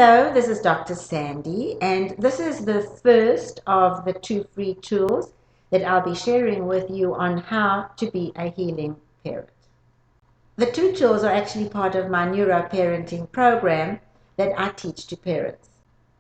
Hello, this is Dr. Sandy, and this is the first of the 2 free tools that I'll be sharing with you on how to be a healing parent. The 2 tools are actually part of my Neuro Parenting program that I teach to parents.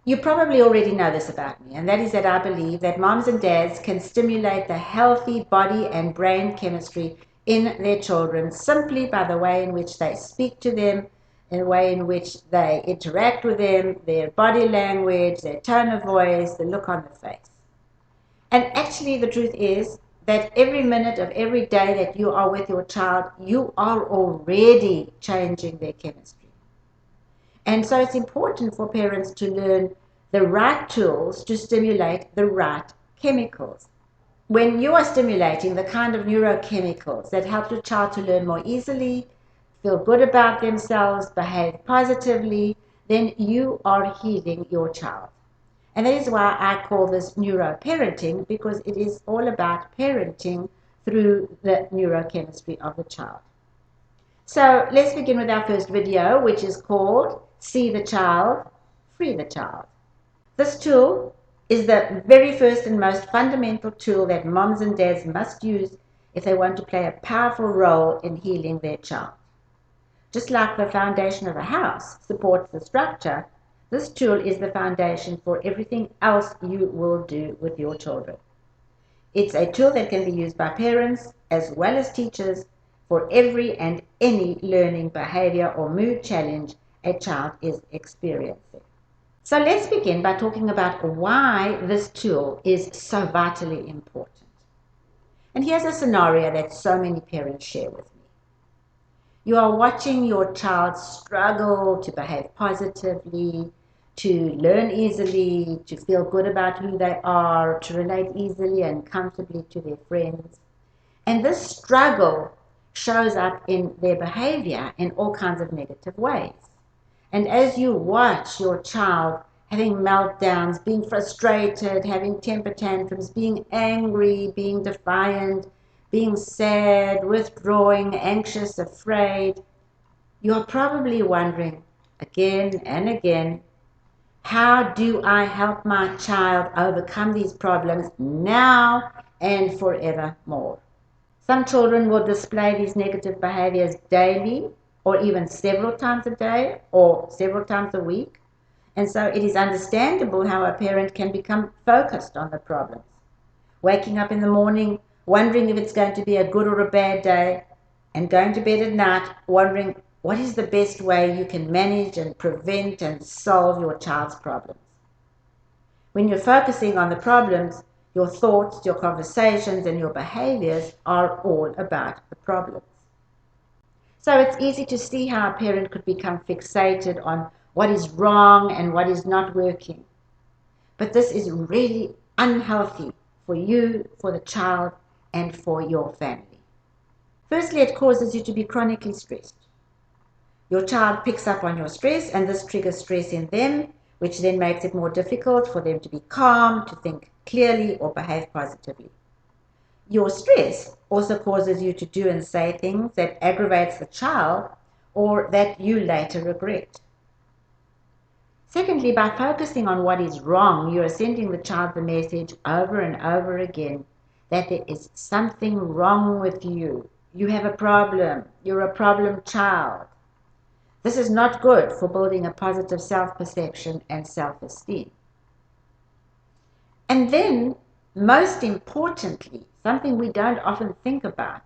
You probably already know this about me, and that is that I believe that moms and dads can stimulate the healthy body and brain chemistry in their children simply by the way in which they speak to them, in the way in which they interact with them, their body language, their tone of voice, the look on the face. And actually the truth is that every minute of every day that you are with your child, you are already changing their chemistry. And so it's important for parents to learn the right tools to stimulate the right chemicals. When you are stimulating the kind of neurochemicals that help your child to learn more easily, feel good about themselves, behave positively, then you are healing your child. And that is why I call this Neuro Parenting, because it is all about parenting through the neurochemistry of the child. So let's begin with our first video, which is called See the Child, Free the Child. This tool is the very first and most fundamental tool that moms and dads must use if they want to play a powerful role in healing their child. Just like the foundation of a house supports the structure, this tool is the foundation for everything else you will do with your children. It's a tool that can be used by parents as well as teachers for every and any learning behavior or mood challenge a child is experiencing. So let's begin by talking about why this tool is so vitally important. And here's a scenario that so many parents share with me. You are watching your child struggle to behave positively, to learn easily, to feel good about who they are, to relate easily and comfortably to their friends. And this struggle shows up in their behavior in all kinds of negative ways. And as you watch your child having meltdowns, being frustrated, having temper tantrums, being angry, being defiant, being sad, withdrawing, anxious, afraid, you're probably wondering again and again, how do I help my child overcome these problems now and forevermore? Some children will display these negative behaviors daily, or even several times a day, or several times a week. And so it is understandable how a parent can become focused on the problems. Waking up in the morning, wondering if it's going to be a good or a bad day, and going to bed at night, wondering what is the best way you can manage and prevent and solve your child's problems. When you're focusing on the problems, your thoughts, your conversations, and your behaviors are all about the problems. So it's easy to see how a parent could become fixated on what is wrong and what is not working. But this is really unhealthy for you, for the child, and for your family. Firstly, it causes you to be chronically stressed. Your child picks up on your stress, and this triggers stress in them, which then makes it more difficult for them to be calm, to think clearly, or behave positively. Your stress also causes you to do and say things that aggravates the child or that you later regret. Secondly, by focusing on what is wrong, you are sending the child the message over and over again that there is something wrong with you. You have a problem. You're a problem child. This is not good for building a positive self-perception and self-esteem. And then, most importantly, something we don't often think about,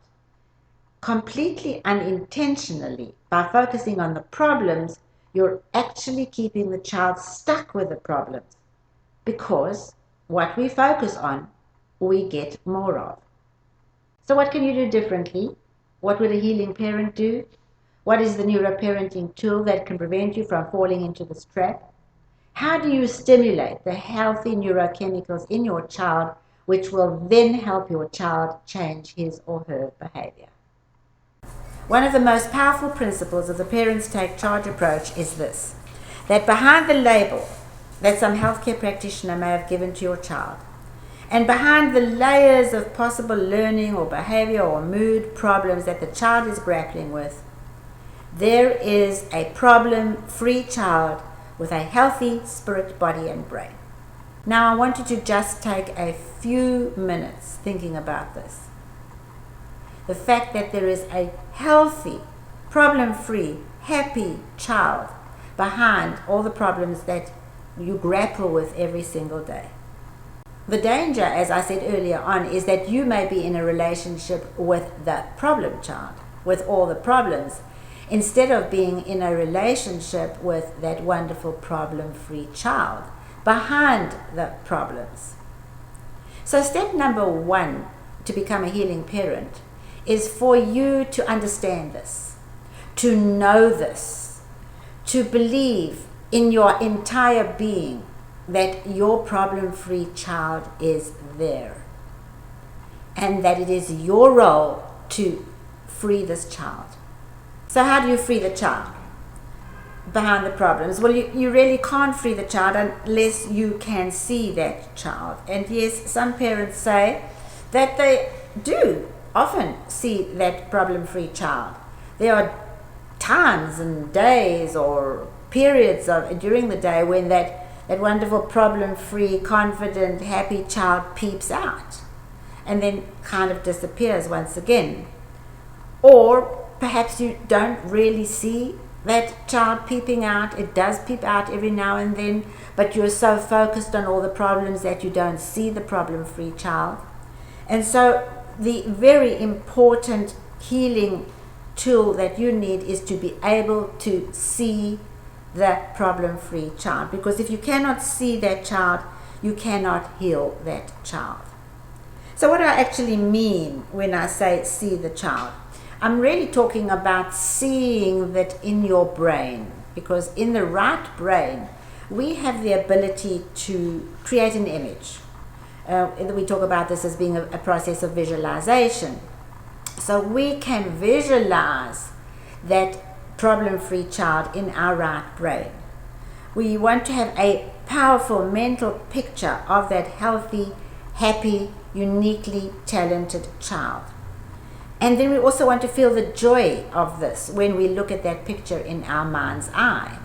completely unintentionally, by focusing on the problems, you're actually keeping the child stuck with the problems, because what we focus on, we get more of. So what can you do differently? What would a healing parent do? What is the Neuro Parenting tool that can prevent you from falling into this trap? How do you stimulate the healthy neurochemicals in your child, which will then help your child change his or her behavior? One of the most powerful principles of the Parents Take Charge approach is this, that behind the label that some healthcare practitioner may have given to your child, and behind the layers of possible learning or behavior or mood problems that the child is grappling with, there is a problem-free child with a healthy spirit, body, and brain. Now I want you to just take a few minutes thinking about this. The fact that there is a healthy, problem-free, happy child behind all the problems that you grapple with every single day. The danger, as I said earlier on, is that you may be in a relationship with the problem child, with all the problems, instead of being in a relationship with that wonderful problem-free child behind the problems. So step number one to become a healing parent is for you to understand this, to know this, to believe in your entire being that your problem-free child is there, and that it is your role to free this child. So how do you free the child behind the problems? Well, you really can't free the child unless you can see that child. And yes, some parents say that they do often see that problem-free child. There are times and days or periods during the day when that wonderful problem-free, confident, happy child peeps out and then kind of disappears once again. Or perhaps you don't really see that child peeping out. It does peep out every now and then, but you're so focused on all the problems that you don't see the problem-free child. And so the very important healing tool that you need is to be able to see the problem-free child, because if you cannot see that child, you cannot heal that child. So what do I actually mean when I say see the child? I'm really talking about seeing that in your brain, because in the right brain we have the ability to create an image. We talk about this as being a process of visualization. So we can visualize that problem-free child in our right brain. We want to have a powerful mental picture of that healthy, happy, uniquely talented child. And then we also want to feel the joy of this when we look at that picture in our mind's eye.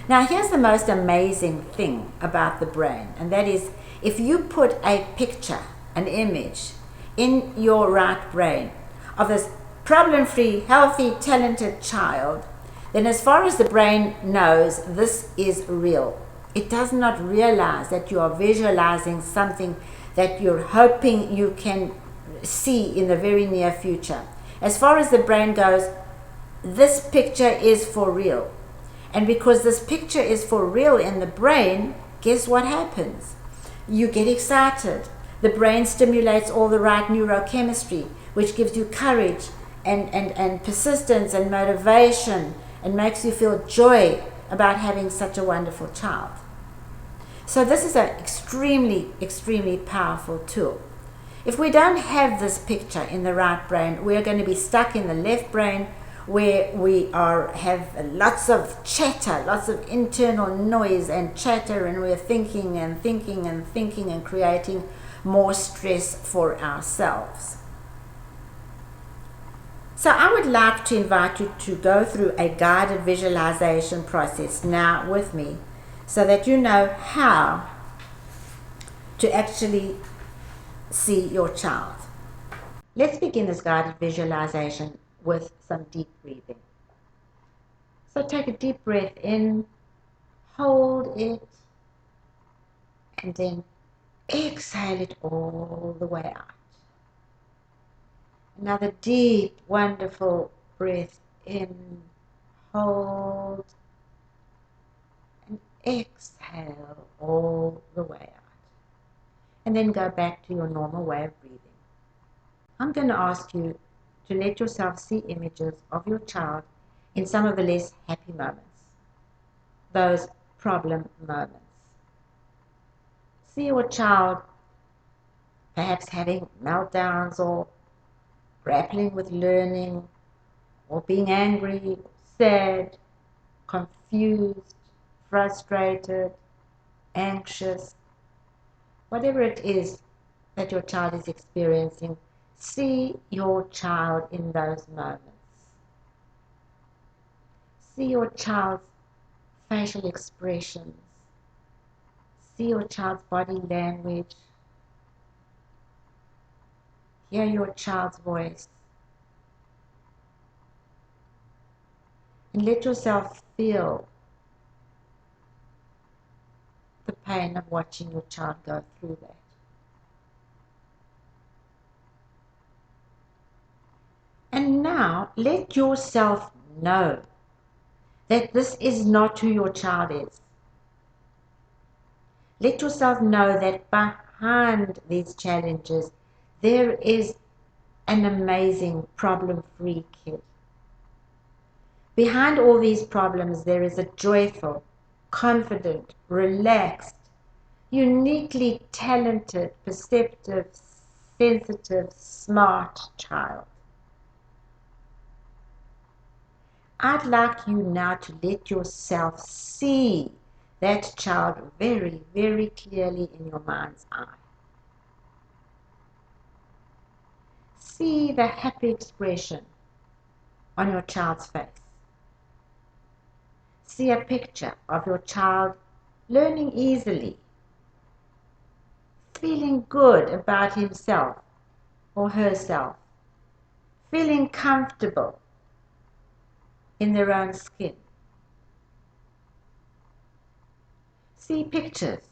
Now here's the most amazing thing about the brain, and that is if you put a picture, an image, in your right brain of this problem-free, healthy, talented child, then as far as the brain knows, this is real. It does not realize that you are visualizing something that you're hoping you can see in the very near future. As far as the brain goes, this picture is for real. And because this picture is for real in the brain, guess what happens? You get excited. The brain stimulates all the right neurochemistry, which gives you courage and persistence and motivation and makes you feel joy about having such a wonderful child. So this is an extremely, extremely powerful tool. If we don't have this picture in the right brain, we're going to be stuck in the left brain, where we have lots of chatter, lots of internal noise and chatter, and we're thinking and thinking and thinking and creating more stress for ourselves. So I would like to invite you to go through a guided visualization process now with me, so that you know how to actually see your child. Let's begin this guided visualization with some deep breathing. So take a deep breath in, hold it, and then exhale it all the way out. Another deep, wonderful breath in, hold, and exhale all the way out. And then go back to your normal way of breathing. I'm going to ask you to let yourself see images of your child in some of the less happy moments, those problem moments. See your child perhaps having meltdowns or grappling with learning, or being angry, sad, confused, frustrated, anxious. Whatever it is that your child is experiencing, see your child in those moments. See your child's facial expressions. See your child's body language. Hear your child's voice. And let yourself feel the pain of watching your child go through that. And now let yourself know that this is not who your child is. Let yourself know that behind these challenges there is an amazing problem-free kid. Behind all these problems there is a joyful, confident, relaxed, uniquely talented, perceptive, sensitive, smart child. I'd like you now to let yourself see that child very, very clearly in your mind's eye. See the happy expression on your child's face. See a picture of your child learning easily, feeling good about himself or herself, feeling comfortable in their own skin. See pictures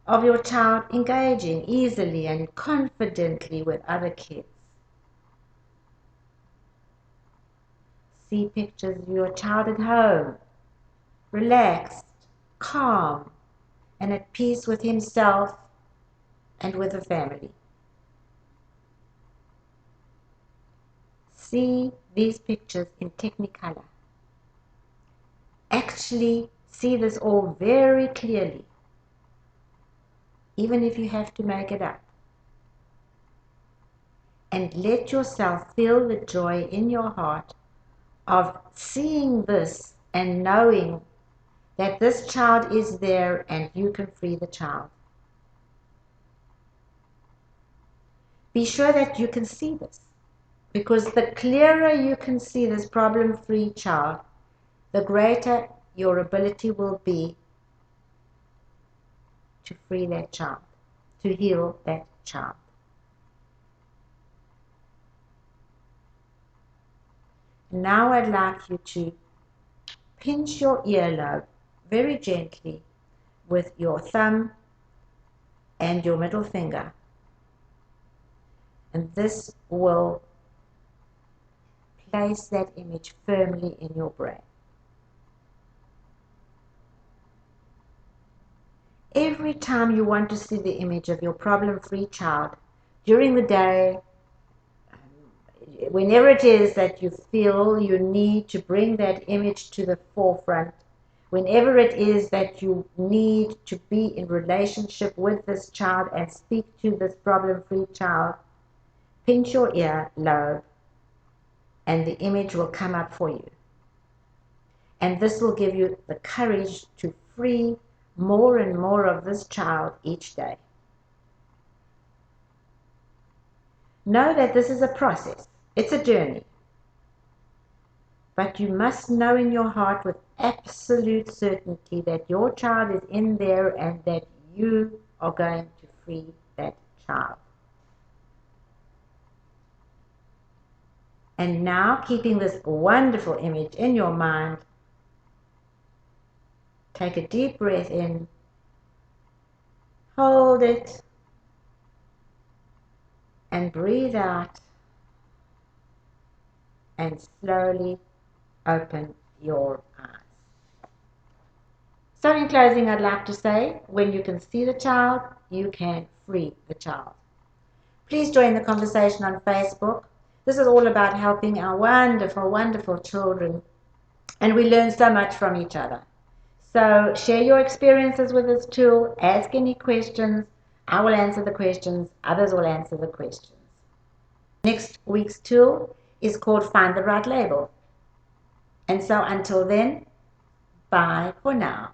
of your child engaging easily and confidently with other kids. See pictures of your child at home, relaxed, calm, and at peace with himself and with the family. See these pictures in Technicolor. Actually see this all very clearly, even if you have to make it up. And let yourself feel the joy in your heart of seeing this and knowing that this child is there and you can free the child. Be sure that you can see this, because the clearer you can see this problem-free child, the greater your ability will be to free that child, to heal that child. Now I'd like you to pinch your earlobe very gently with your thumb and your middle finger. And this will place that image firmly in your brain. Every time you want to see the image of your problem-free child during the day, whenever it is that you feel you need to bring that image to the forefront, whenever it is that you need to be in relationship with this child and speak to this problem-free child, pinch your earlobe and the image will come up for you. And this will give you the courage to free more and more of this child each day. Know that this is a process. It's a journey. But you must know in your heart with absolute certainty that your child is in there and that you are going to free that child. And now, keeping this wonderful image in your mind, take a deep breath in, hold it, and breathe out, and slowly open your eyes. So in closing, I'd like to say, when you can see the child, you can free the child. Please join the conversation on Facebook. This is all about helping our wonderful, wonderful children, and we learn so much from each other. So share your experiences with this tool, ask any questions. I will answer the questions, others will answer the questions. Next week's tool is called Find the Right Label. And so until then, bye for now.